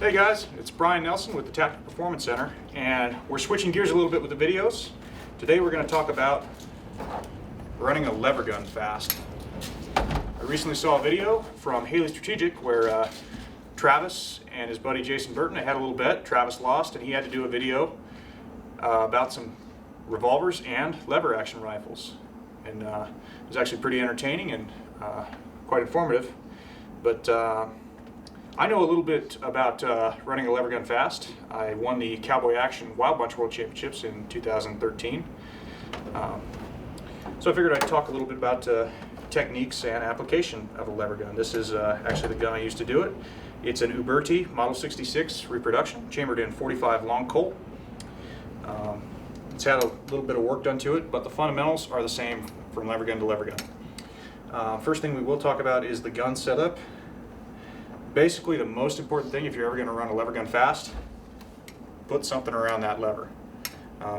Hey guys, it's Brian Nelson with the Tactical Performance Center, and we're switching gears a little bit with the videos. Today we're going to talk about running a lever gun fast. I recently saw a video from Haley Strategic where Travis and his buddy Jason Burton, they had a little bet. Travis lost and he had to do a video about some revolvers and lever action rifles. And it was actually pretty entertaining and quite informative. But I know a little bit about running a lever gun fast. I won the Cowboy Action Wild Bunch World Championships in 2013. So I figured I'd talk a little bit about techniques and application of a lever gun. This is actually the gun I used to do it. It's an Uberti Model 66 reproduction, chambered in .45 long Colt. It's had a little bit of work done to it, but the fundamentals are the same from lever gun to lever gun. First thing we will talk about is the gun setup. Basically, the most important thing if you're ever going to run a lever gun fast, put something around that lever.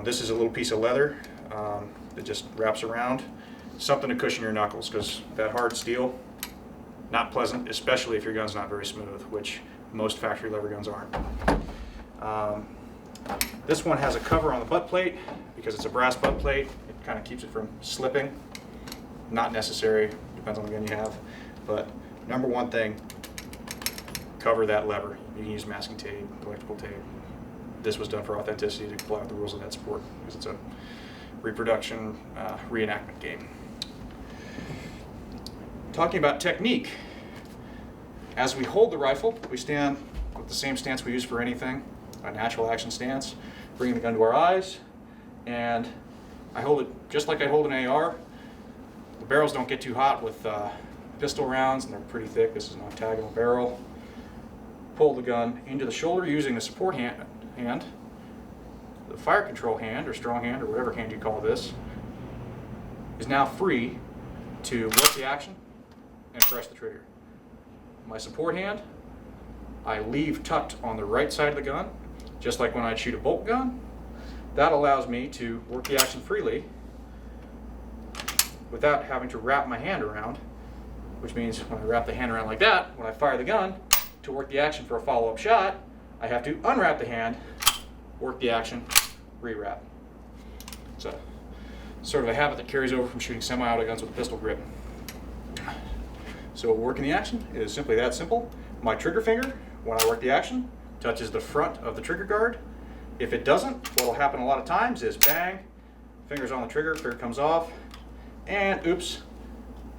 This is a little piece of leather that just wraps around. Something to cushion your knuckles, because that hard steel, not pleasant, especially if your gun's not very smooth, which most factory lever guns aren't. This one has a cover on the butt plate because it's a brass butt plate. It kind of keeps it from slipping. Not necessary, depends on the gun you have. But number one thing, cover that lever. You can use masking tape, electrical tape. This was done for authenticity to comply with the rules of that sport because it's a reproduction reenactment game. Talking about technique, as we hold the rifle, we stand with the same stance we use for anything, a natural action stance, bringing the gun to our eyes, and I hold it just like I hold an AR. The barrels don't get too hot with pistol rounds, and they're pretty thick. This is an octagonal barrel. Pull the gun into the shoulder using the support hand. The fire control hand, or strong hand, or whatever hand you call this, is now free to work the action and press the trigger. My support hand, I leave tucked on the right side of the gun, just like when I'd shoot a bolt gun. That allows me to work the action freely without having to wrap my hand around, which means when I wrap the hand around like that, when I fire the gun, to work the action for a follow-up shot, I have to unwrap the hand, work the action, re-wrap. It's a sort of a habit that carries over from shooting semi-auto guns with a pistol grip. So working the action is simply that simple. My trigger finger, when I work the action, touches the front of the trigger guard. If it doesn't, what will happen a lot of times is bang, finger's on the trigger, trigger comes off, and oops,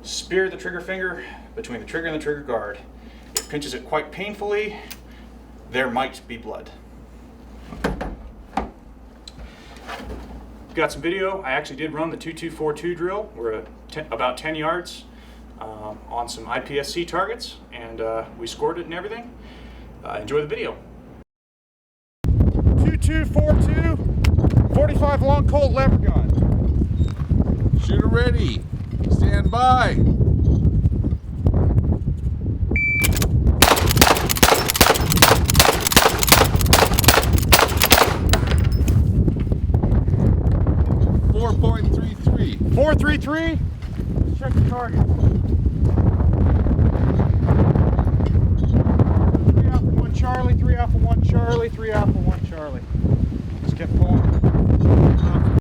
spear the trigger finger between the trigger and the trigger guard. It pinches it quite painfully. There might be blood. Got some video. I actually did run the 2242 drill. We're at about 10 yards on some IPSC targets, and we scored it and everything. Enjoy the video. 2242, 45 long Colt lever gun. Shooter ready. Stand by. .433. 433. Check the target. 3 Alpha 1 Charlie, 3 Alpha 1 Charlie, 3 Alpha 1 Charlie. Just kept pulling.